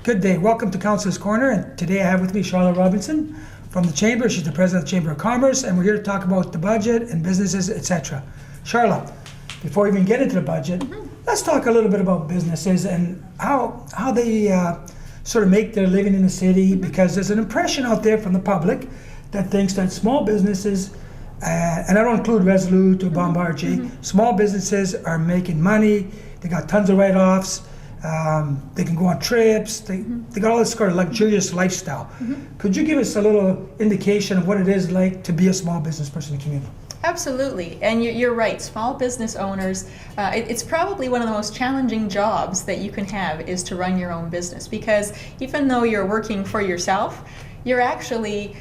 Good day. Welcome to Councilor's Corner, and today I have with me Charla Robinson from the Chamber. She's the President of the Chamber of Commerce, and we're here to talk about the budget and businesses, etc. Charla, before we even get into the budget, let's talk a little bit about businesses and how they sort of make their living in the city, because there's an impression out there from the public that thinks that small businesses, and I don't include Resolute or Bombardier, small businesses are making money, they got tons of write-offs, they can go on trips, they got all this kind of luxurious lifestyle. Could you give us a little indication of what it is like to be a small business person in the community? Absolutely, and you're right. Small business owners, it's probably one of the most challenging jobs that you can have is to run your own business, because even though you're working for yourself, you're actually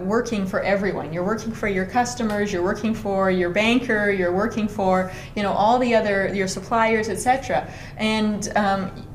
working for everyone. You're working for your customers, you're working for your banker, you're working for all the other, your suppliers, etc. And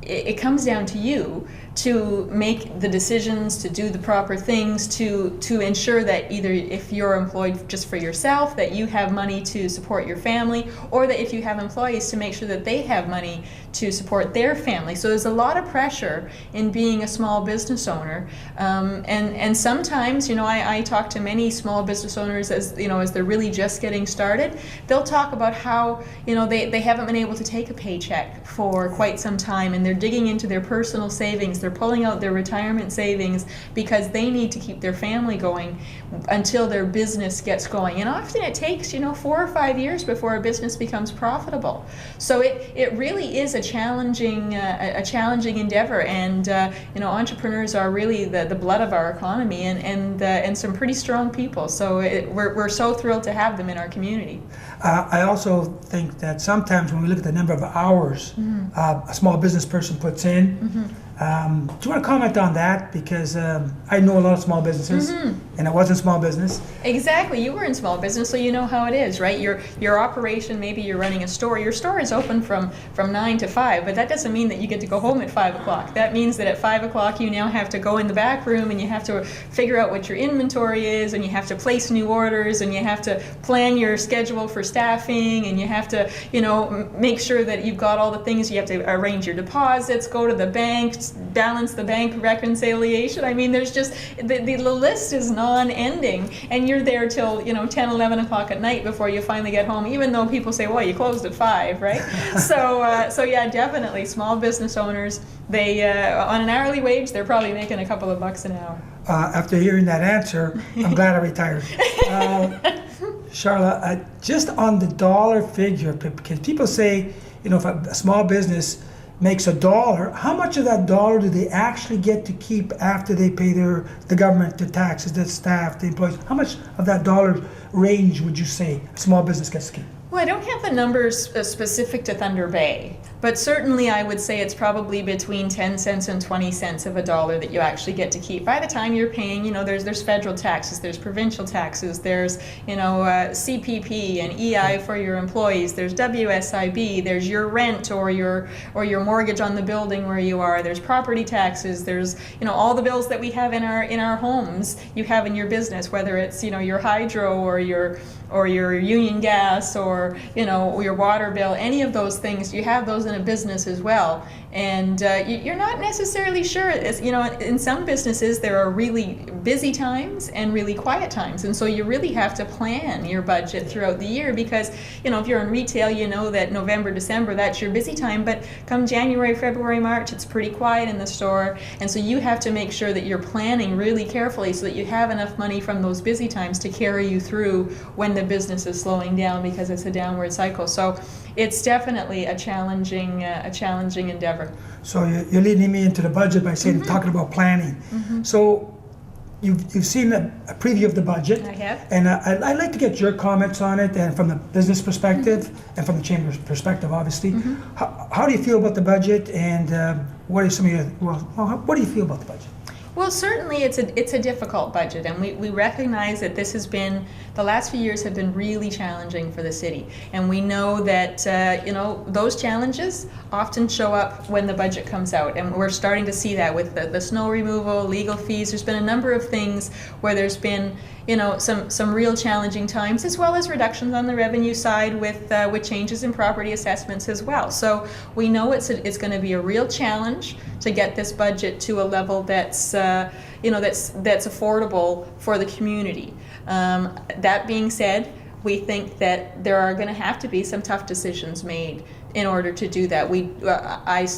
it comes down to you to make the decisions, to do the proper things, to ensure that either if you're employed just for yourself, that you have money to support your family, or that if you have employees, to make sure that they have money to support their family. So there's a lot of pressure in being a small business owner, and sometimes I talk to many small business owners as they're really just getting started. They'll talk about how they haven't been able to take a paycheck for quite some time, and they're digging into their personal savings. They're pulling out their retirement savings because they need to keep their family going until their business gets going. And often it takes 4 or 5 years before a business becomes profitable. So it really is a challenging endeavor, and entrepreneurs are really the blood of our economy, and some pretty strong people. So we're so thrilled to have them in our community. I also think that sometimes when we look at the number of hours a small business person puts in, do you want to comment on that? Because I know a lot of small businesses, and it wasn't small business. Exactly. You were in small business, so you know how it is, right? Your operation, maybe you're running a store. Your store is open from 9 to 5, but that doesn't mean that you get to go home at 5 o'clock. That means that at 5 o'clock you now have to go in the back room, and you have to figure out what your inventory is, and you have to place new orders, and you have to plan your schedule for staffing, and you have to make sure that you've got all the things. You have to arrange your deposits, go to the bank, balance the bank reconciliation. I mean, there's just the list is non-ending, and you're there till 10, 11 o'clock at night before you finally get home, even though people say, well, you closed at 5, right? So yeah, definitely small business owners, they on an hourly wage, they're probably making a couple of bucks an hour. After hearing that answer, I'm glad I retired. Charla, just on the dollar figure, because people say, if a small business makes $1, how much of that dollar do they actually get to keep after they pay the government, the taxes, the staff, the employees? How much of that dollar range would you say a small business gets to keep? Well, I don't have the numbers specific to Thunder Bay, but certainly I would say it's probably between 10 cents and 20 cents of a dollar that you actually get to keep. By the time you're paying, there's federal taxes, there's provincial taxes, there's, CPP and EI for your employees, there's WSIB, there's your rent or your mortgage on the building where you are, there's property taxes, there's, all the bills that we have in our homes, you have in your business, whether it's, your hydro or your union gas or your water bill, any of those things, you have those in a business as well. And you're not necessarily sure. In some businesses there are really busy times and really quiet times, and so you really have to plan your budget throughout the year, because if you're in retail, that November, December, that's your busy time, but come January, February, March, it's pretty quiet in the store, and so you have to make sure that you're planning really carefully so that you have enough money from those busy times to carry you through when the business is slowing down, because it's a downward cycle. So it's definitely a challenging endeavor. So you're leading me into the budget by saying, talking about planning. So you've seen a preview of the budget. I have. And I'd like to get your comments on it, and from the business perspective and from the chamber's perspective, obviously. How do you feel about the budget, and what are some of your, what do you feel about the budget? Well, certainly it's a difficult budget, and we recognize that this has been, the last few years have been really challenging for the city, and we know that those challenges often show up when the budget comes out, and we're starting to see that with the snow removal, legal fees. There's been a number of things where there's been some real challenging times, as well as reductions on the revenue side with changes in property assessments as well. So we know it's going to be a real challenge to get this budget to a level that's that's affordable for the community. That being said, we think that there are going to have to be some tough decisions made in order to do that.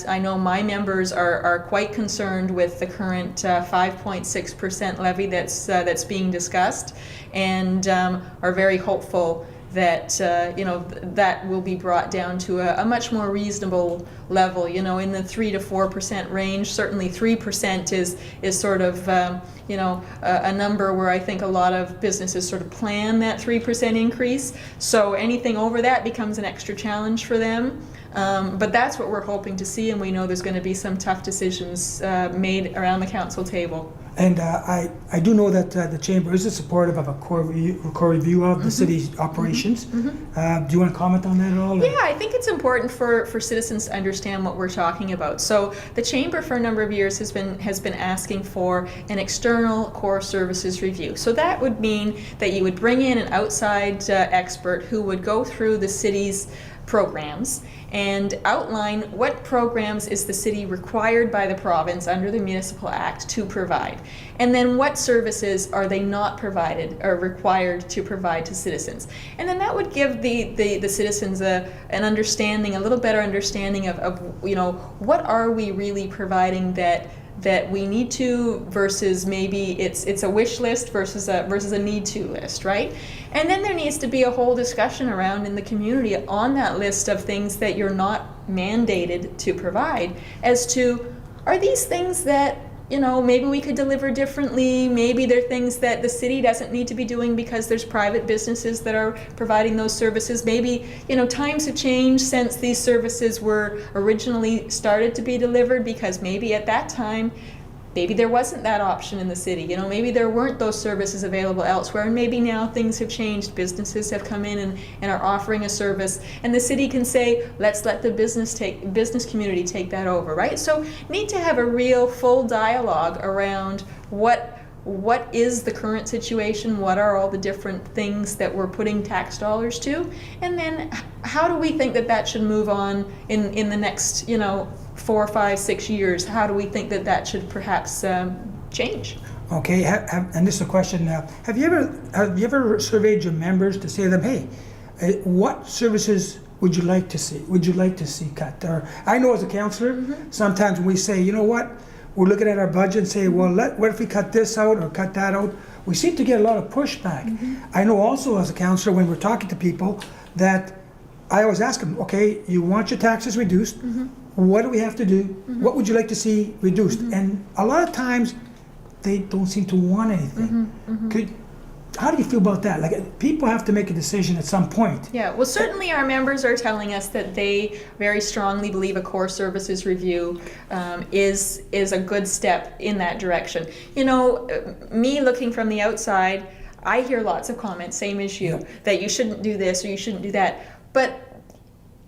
I know my members are quite concerned with the current 5.6% levy that's being discussed, and are very hopeful that that will be brought down to a much more reasonable level, in the 3 to 4% range. Certainly 3% is sort of a number where I think a lot of businesses sort of plan that 3% increase. So anything over that becomes an extra challenge for them. But that's what we're hoping to see, and we know there's going to be some tough decisions made around the council table. And I do know that the Chamber is supportive of a core review of the city's operations. Do you want to comment on that at all? Yeah, I think it's important for citizens to understand what we're talking about. So the Chamber for a number of years has been asking for an external core services review. So that would mean that you would bring in an outside expert who would go through the city's programs and outline what programs is the city required by the province under the Municipal Act to provide, and then what services are they not provided or required to provide to citizens. And then that would give the citizens a little better understanding of what are we really providing that we need to, versus maybe it's a wish list versus a need to list, right? And then there needs to be a whole discussion around in the community on that list of things that you're not mandated to provide, as to, are these things that maybe we could deliver differently? Maybe they're things that the city doesn't need to be doing because there's private businesses that are providing those services. Maybe, times have changed since these services were originally started to be delivered, because maybe at that time, maybe there wasn't that option in the city. Maybe there weren't those services available elsewhere, and maybe now things have changed. Businesses have come in and are offering a service, and the city can say, let's let the business community take that over, right? So need to have a real full dialogue around what is the current situation, what are all the different things that we're putting tax dollars to, and then how do we think that should move on in the next 4, 5, 6 years? How do we think that should perhaps change? Okay, and this is a question now. Have you ever surveyed your members to say to them, hey, what services would you like to see? Would you like to see cut? Or I know as a councillor, sometimes when we say, you know what, we're looking at our budget and say, well, what if we cut this out or cut that out? We seem to get a lot of pushback. I know also as a councillor, when we're talking to people, that I always ask them, okay, you want your taxes reduced, what do we have to do? What would you like to see reduced? And a lot of times, they don't seem to want anything. How do you feel about that? Like, people have to make a decision at some point. Yeah, well, certainly our members are telling us that they very strongly believe a core services review is a good step in that direction. Me looking from the outside, I hear lots of comments, same as you, that you shouldn't do this or you shouldn't do that. But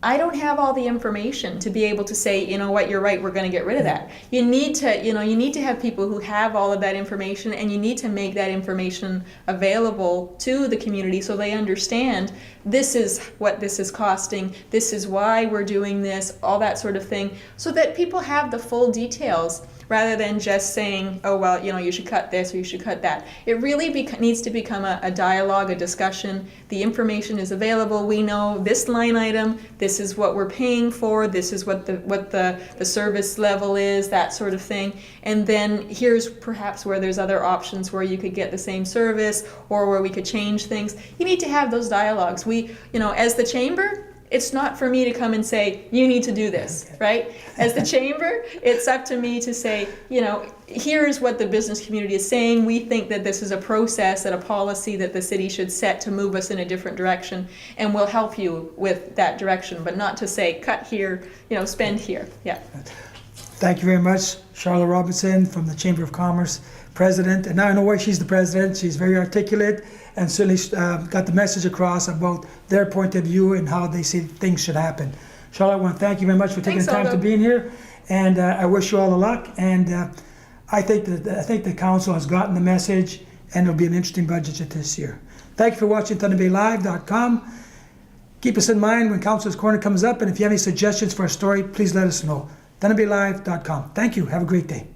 I don't have all the information to be able to say, you know what, you're right, we're going to get rid of that. You need to have people who have all of that information, and you need to make that information available to the community so they understand this is what this is costing, this is why we're doing this, all that sort of thing, so that people have the full details, rather than just saying, oh, well, you should cut this or you should cut that. It really needs to become a dialogue, a discussion. The information is available. We know this line item, this is what we're paying for, this is what the service level is, that sort of thing. And then here's perhaps where there's other options where you could get the same service or where we could change things. You need to have those dialogues. We, as the Chamber, it's not for me to come and say, you need to do this, right? As the Chamber, it's up to me to say, here's what the business community is saying. We think that this is a process and a policy that the city should set to move us in a different direction, and we'll help you with that direction, but not to say, cut here, spend here. Yeah. Thank you very much, Charla Robinson from the Chamber of Commerce, President. And now I know why she's the President. She's very articulate and certainly got the message across about their point of view and how they see things should happen. Charla, I want to thank you very much for taking the time to be in here, and I wish you all the luck. And I think the council has gotten the message, and it'll be an interesting budget this year. Thank you for watching ThunderBayLive.com. Keep us in mind when Council's Corner comes up, and if you have any suggestions for a story, please let us know. thenabelive.com. Thank you. Have a great day.